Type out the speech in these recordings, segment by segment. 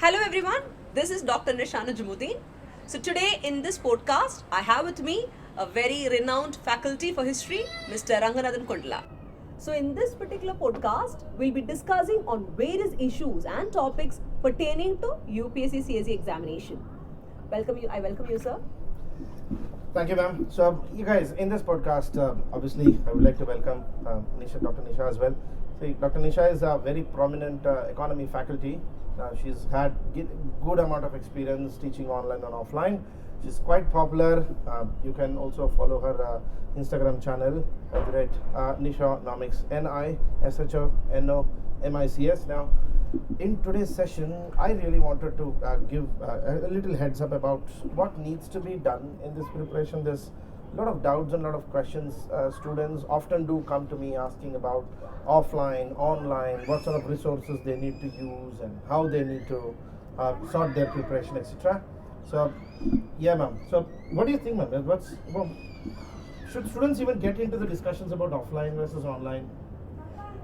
Hello everyone, this is Dr. Nishonomics. So today in this podcast, I have with me a very renowned faculty for history, Mr. Ranganathan Kundla. So in this particular podcast, we'll be discussing on various issues and topics pertaining to UPSC CSE examination. I welcome you, sir. Thank you, ma'am. So, you guys, in this podcast, obviously, I would like to welcome Dr. Nisha as well. See, Dr. Nisha is a very prominent economy faculty. She's had good amount of experience teaching online and offline. She's quite popular. You can also follow her Instagram channel at nishonomics, nishonomics. Now, in today's session, I really wanted to give a little heads up about what needs to be done in this preparation. There's a lot of doubts and a lot of questions. Students often do come to me asking about offline, online, what sort of resources they need to use and how they need to sort their preparation, etc. So, yeah, ma'am. So, what do you think, ma'am? Should students even get into the discussions about offline versus online?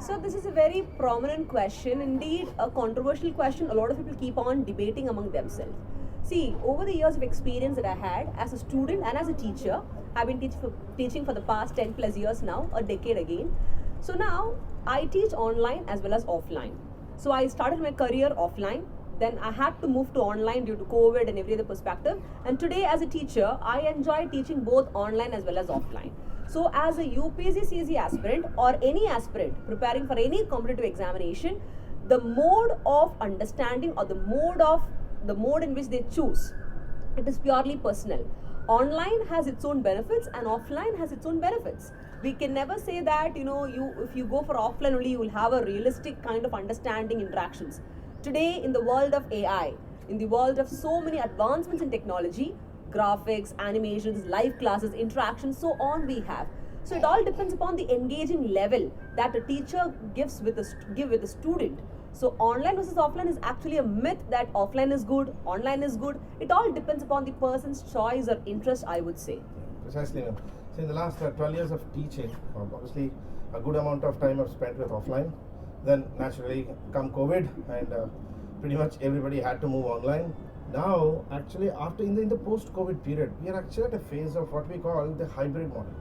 So this is a very prominent question, indeed a controversial question. A lot of people keep on debating among themselves. See, over the years of experience that I had as a student and as a teacher, I've been teaching for the past 10 plus years now, a decade again. So now I teach online as well as offline. So I started my career offline, then I had to move to online due to COVID and every other perspective. And today as a teacher, I enjoy teaching both online as well as offline. So as a UPSC CSE aspirant or any aspirant preparing for any competitive examination, the mode of understanding or the mode in which they choose, it is purely personal. Online has its own benefits and offline has its own benefits. We can never say that if you go for offline only you will have a realistic kind of understanding interactions. Today in the world of AI, in the world of so many advancements in technology, graphics, animations, live classes, interactions, so on we have. So it all depends upon the engaging level that a teacher give with a student. So online versus offline is actually a myth that offline is good, online is good. It all depends upon the person's choice or interest, I would say. Precisely, ma'am. So in the last 12 years of teaching, obviously a good amount of time I've spent with offline. Then naturally come COVID and pretty much everybody had to move online. Now, actually, after in the post-COVID period, we are actually at a phase of what we call the hybrid model.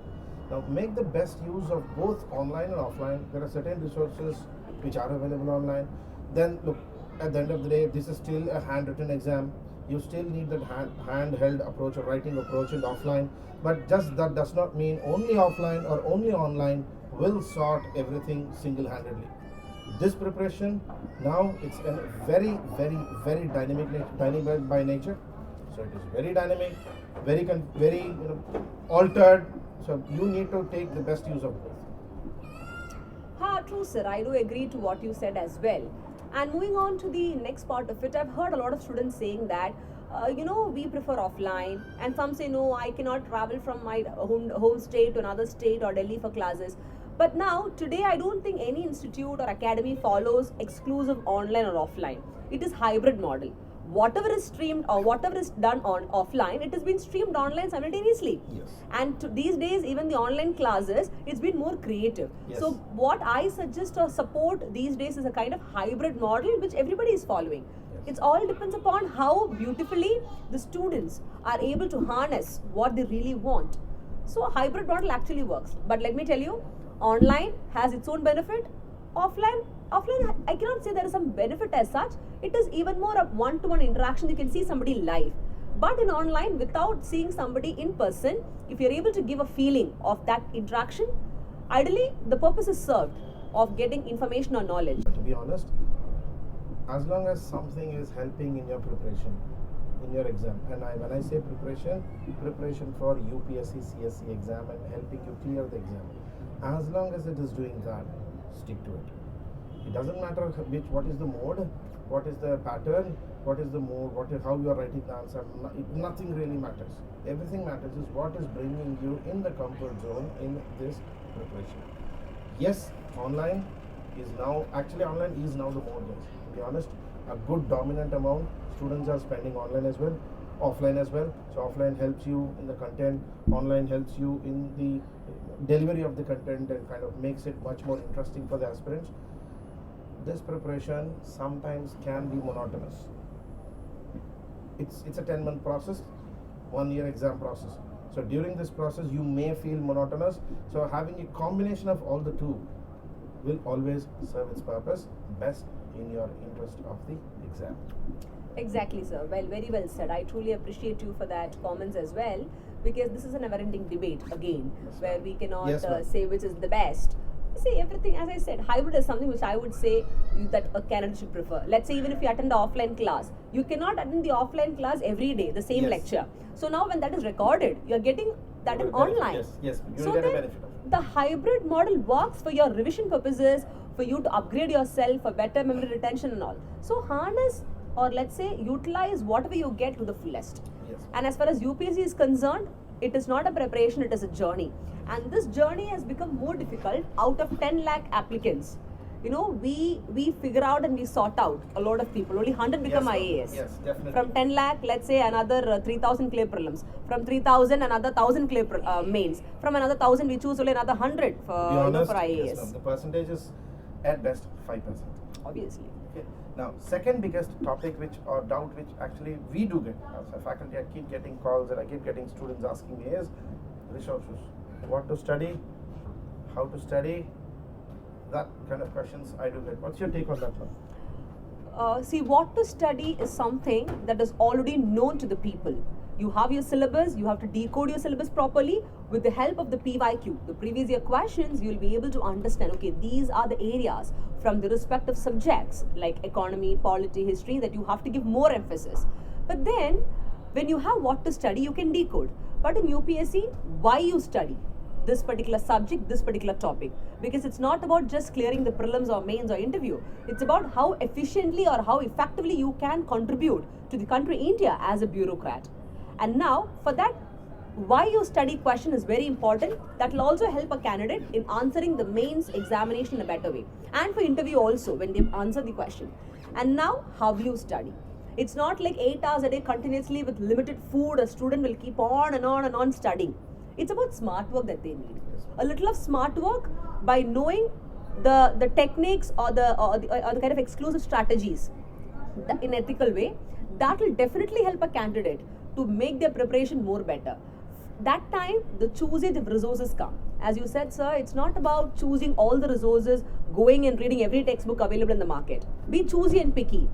Now, make the best use of both online and offline. There are certain resources which are available online. Then, look, at the end of the day, this is still a handwritten exam. You still need that handheld approach or writing approach in offline. But just that does not mean only offline or only online will sort everything single-handedly. This preparation now it's a very dynamic by nature. So it is very dynamic, very altered. So you need to take the best use of both. True, sir. I do agree to what you said as well. And moving on to the next part of it, I've heard a lot of students saying that we prefer offline, and some say no, I cannot travel from my home state to another state or Delhi for classes. But now, today, I don't think any institute or academy follows exclusive online or offline. It is hybrid model. Whatever is streamed or whatever is done on offline, it has been streamed online simultaneously. Yes. And these days, even the online classes, it's been more creative. Yes. So what I suggest or support these days is a kind of hybrid model which everybody is following. It all depends upon how beautifully the students are able to harness what they really want. So a hybrid model actually works. But let me tell you, online has its own benefit. Offline, I cannot say there is some benefit as such. It is even more of one-to-one interaction. You can see somebody live. But in online, without seeing somebody in person, if you're able to give a feeling of that interaction, ideally the purpose is served of getting information or knowledge. To be honest, as long as something is helping in your preparation, in your exam, and when I say preparation for UPSC CSE exam and helping you clear the exam, as long as it is doing that, stick to it. It doesn't matter what is the mode, what is the pattern, what is the mode, how you are writing the answer. Nothing really matters. Everything matters is what is bringing you in the comfort zone in this preparation. Yes, online is now the mode, guys. To be honest, a good dominant amount students are spending online as well, offline as well. So offline helps you in the content, online helps you in the delivery of the content and kind of makes it much more interesting for the aspirants. This preparation sometimes can be monotonous. it's a 10-month process, 1 year exam process. So during this process, you may feel monotonous. So having a combination of all the two will always serve its purpose best in your interest of the exam. Exactly, sir. Well, very well said. I truly appreciate you for that comments as well, because this is a never-ending debate again, Yes, where ma'am. we cannot Yes, ma'am. say which is the best. See, everything, as I said, hybrid is something which I would say that a candidate should prefer. Let's say even if you attend the offline class, you cannot attend the offline class every day, the same Yes. lecture. So now when that is recorded, you're getting that You in will benefit. online. Yes, yes, you So will get a then benefit of it. the hybrid model works for your revision purposes, for you to upgrade yourself, for better memory retention and all. So harness, or let's say utilize whatever you get to the fullest. Yes. And as far as UPSC is concerned, it is not a preparation, it is a journey. And this journey has become more difficult. Out of 10 lakh applicants, you know, we figure out and we sort out a lot of people. Only 100 become Yes, ma'am. IAS. Yes, definitely. From 10 lakh, let's say another 3,000 clear prelims. From 3,000, another 1,000 clear mains. From another 1,000, we choose only another 100 for, To be honest, for yes, IAS. ma'am, the percentage is at best 5%. Obviously. Okay. Now, second biggest topic which or doubt which actually we do get as a faculty, I keep getting calls and I keep getting students asking me is resources. What to study, how to study, that kind of questions I do get. What's your take on that one? See, what to study is something that is already known to the people. You have your syllabus, you have to decode your syllabus properly. With the help of the PYQ, the previous year questions, you will be able to understand, okay, these are the areas from the respective subjects like economy, polity, history that you have to give more emphasis. But then, when you have what to study, you can decode. But in UPSC, why you study this particular subject, this particular topic? Because it's not about just clearing the prelims or mains or interview. It's about how efficiently or how effectively you can contribute to the country India as a bureaucrat. And now, for that, why you study question is very important. That will also help a candidate in answering the mains examination in a better way. And for interview also, when they answer the question. And now, how you study. It's not like 8 hours a day continuously with limited food. A student will keep on and on and on studying. It's about smart work that they need. A little of smart work by knowing the techniques or the kind of exclusive strategies in ethical way, that will definitely help a candidate to make their preparation more better. That time, the choosage of resources come. As you said, sir, it's not about choosing all the resources, going and reading every textbook available in the market. Be choosy and picky.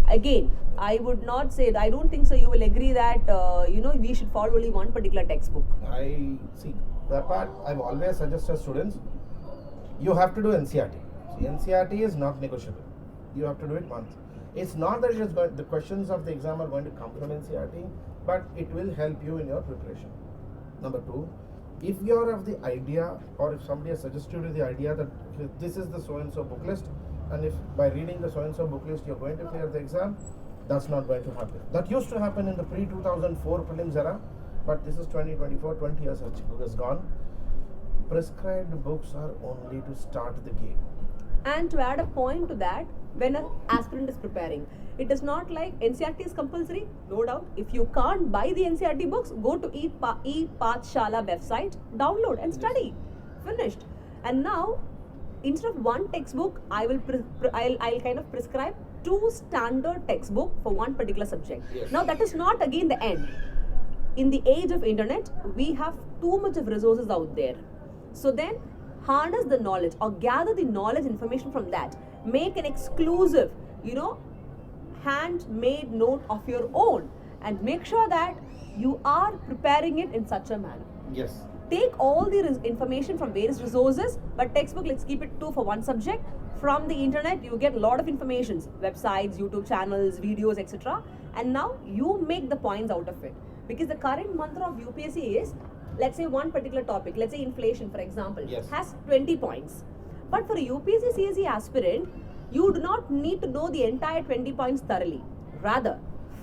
Again, I would not say, I don't think so you will agree that, we should follow only one particular textbook. I see that part. I've always suggested students, you have to do NCRT. See, NCRT is not negotiable. You have to do it once. It's not that the questions of the exam are going to come from NCRT, but it will help you in your preparation. Number two, if you are of the idea, or if somebody has suggested you the idea that this is the so-and-so book list, and if by reading the so-and-so book list you're going to clear the exam, that's not going to happen. That used to happen in the pre-2004 prelims era, but this is 2024, 20 years has gone. Prescribed books are only to start the game. And to add a point to that, when an aspirant is preparing, it is not like NCRT is compulsory, no doubt. If you can't buy the NCRT books, go to ePathshala website, download and study. Finished. And now, instead of one textbook, I'll kind of prescribe 2 standard textbook for one particular subject. Yes. Now that is not again the end. In the age of internet, we have too much of resources out there. So then, harness the knowledge or gather the knowledge information from that. Make an exclusive, handmade note of your own, and make sure that you are preparing it in such a manner. Yes. Take all the information from various resources, but textbook, let's keep it 2 for one subject. From the internet, you get a lot of information, websites, YouTube channels, videos, etc. And now you make the points out of it. Because the current mantra of UPSC is, let's say one particular topic, let's say inflation, for example, Yes. has 20 points. But for a UPSC CSE aspirant, you do not need to know the entire 20 points thoroughly. Rather,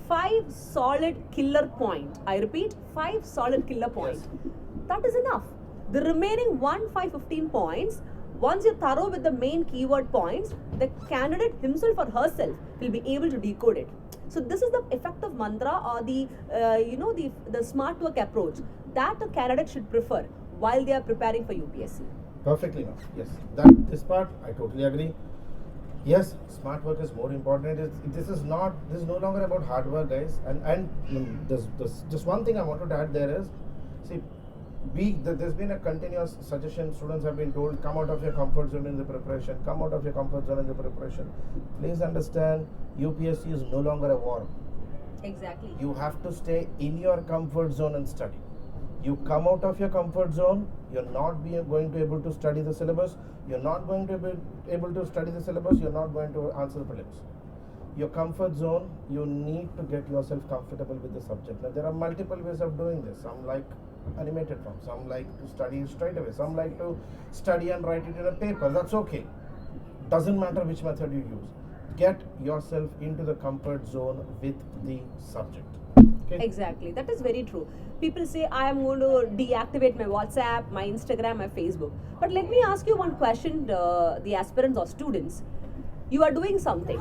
5 solid killer points. I repeat, 5 solid killer points. Yes. That is enough. The remaining 15 points, once you're thorough with the main keyword points, the candidate himself or herself will be able to decode it. So this is the effective mantra or the smart work approach that a candidate should prefer while they are preparing for UPSC. Perfectly enough. Yes. This part I totally agree. Yes, smart work is more important. This is no longer about hard work, guys. And there's just one thing I wanted to add there is, see, there's been a continuous suggestion. Students have been told, come out of your comfort zone in the preparation. Come out of your comfort zone in the preparation. Please understand, UPSC is no longer a war. Exactly. You have to stay in your comfort zone and study. You come out of your comfort zone, you're not going to be able to study the syllabus. You're not going to be able to study the syllabus. You're not going to answer the prelims. Your comfort zone, you need to get yourself comfortable with the subject. Now, there are multiple ways of doing this. Some like animated form, some like to study straight away, some like to study and write it in a paper. That's okay. Doesn't matter which method you use. Get yourself into the comfort zone with the subject. Okay? Exactly. That is very true. People say, I am going to deactivate my WhatsApp, my Instagram, my Facebook. But let me ask you one question, the aspirants or students. You are doing something,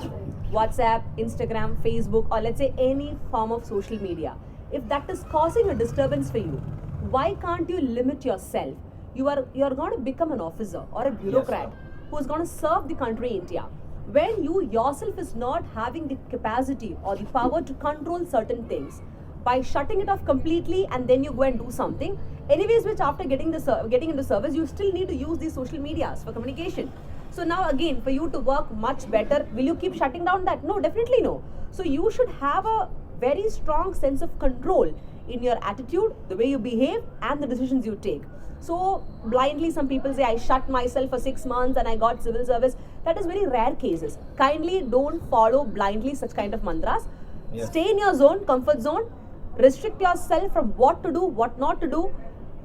WhatsApp, Instagram, Facebook, or let's say any form of social media. If that is causing a disturbance for you, why can't you limit yourself? You are going to become an officer or a bureaucrat who is going to serve the country India. When you yourself is not having the capacity or the power to control certain things, by shutting it off completely and then you go and do something, anyways, which after getting into service, you still need to use these social medias for communication. So now again, for you to work much better, will you keep shutting down that? No, definitely no. So you should have a very strong sense of control in your attitude, the way you behave and the decisions you take. So blindly, some people say, I shut myself for 6 months and I got civil service. That is very rare cases. Kindly don't follow blindly such kind of mantras. Yes. Stay in your zone, comfort zone. Restrict yourself from what to do, what not to do.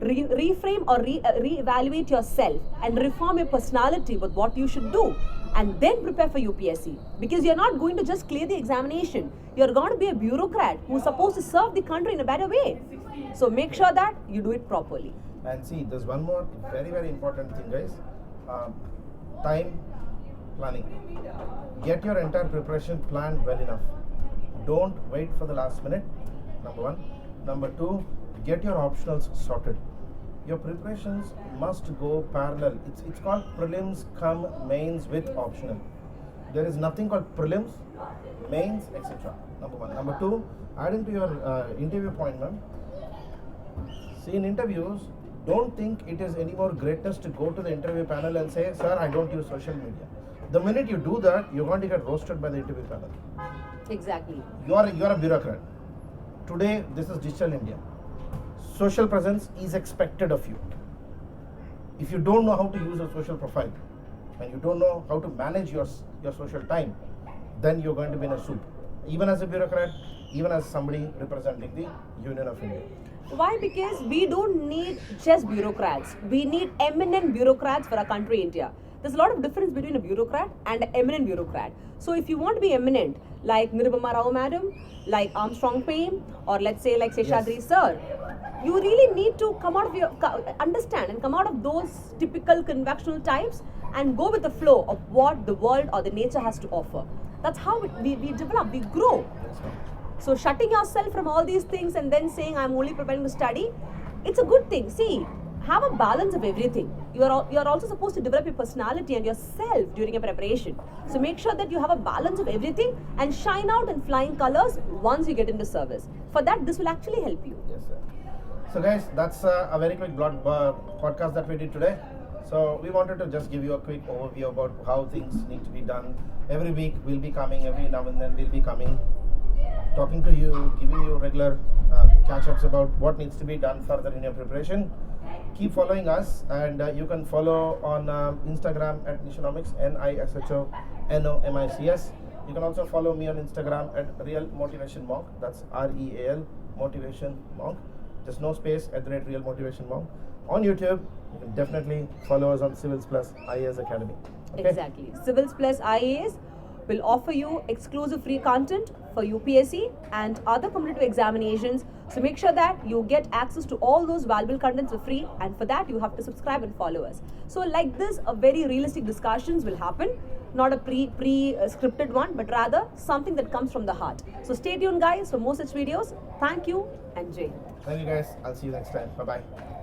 Reframe or reevaluate yourself and reform your personality with what you should do. And then prepare for UPSC. Because you're not going to just clear the examination. You're going to be a bureaucrat who's supposed to serve the country in a better way. So make sure that you do it properly. And see, there's one more very, very important thing, guys. Time planning. Get your entire preparation planned well enough. Don't wait for the last minute, number one. Number two, get your optionals sorted. Your preparations must go parallel. It's called prelims come mains with optional. There is nothing called prelims, mains, etc. Number one. Number two, adding to your interview point, ma'am. See, in interviews, don't think it is any more greatness to go to the interview panel and say, sir, I don't use social media. The minute you do that, you're going to get roasted by the interview panel. Exactly. You are a bureaucrat. Today, this is digital India. Social presence is expected of you. If you don't know how to use a social profile and you don't know how to manage your social time, then you're going to be in a soup. Even as a bureaucrat, even as somebody representing the Union of India. Why? Because we don't need just bureaucrats. We need eminent bureaucrats for our country, India. There's a lot of difference between a bureaucrat and an eminent bureaucrat. So if you want to be eminent, like Nirubama Rao madam, like Armstrong Payne, or let's say like Seshadri sir, you really need to come out of your, understand and come out of those typical conventional types and go with the flow of what the world or the nature has to offer. That's how we develop, we grow. So shutting yourself from all these things and then saying I'm only preparing to study, it's a good thing. See, have a balance of everything. You are also supposed to develop your personality and yourself during your preparation. So make sure that you have a balance of everything and shine out in flying colors once you get into service. For that, this will actually help you. Yes, sir. So guys, that's a very quick podcast that we did today. So we wanted to just give you a quick overview about how things need to be done. Every week we'll be coming, every now and then we'll be coming, talking to you, giving you regular catch-ups about what needs to be done further in your preparation. Keep following us, and you can follow on Instagram at nishonomics, NISHONOMICS. You can also follow me on Instagram at Real Motivation Monk. That's REAL Motivation Monk. Just no space at the rate Real Motivation Monk. On YouTube, you can definitely follow us on Civils Plus IAS Academy. Okay? Exactly. Civils Plus IAS will offer you exclusive free content for UPSC and other competitive examinations. So make sure that you get access to all those valuable contents for free, and for that you have to subscribe and follow us. So like this, a very realistic discussions will happen, not a pre-scripted one, but rather something that comes from the heart. So stay tuned guys for more such videos. Thank you and Jai. Thank you guys. I'll see you next time. Bye-bye.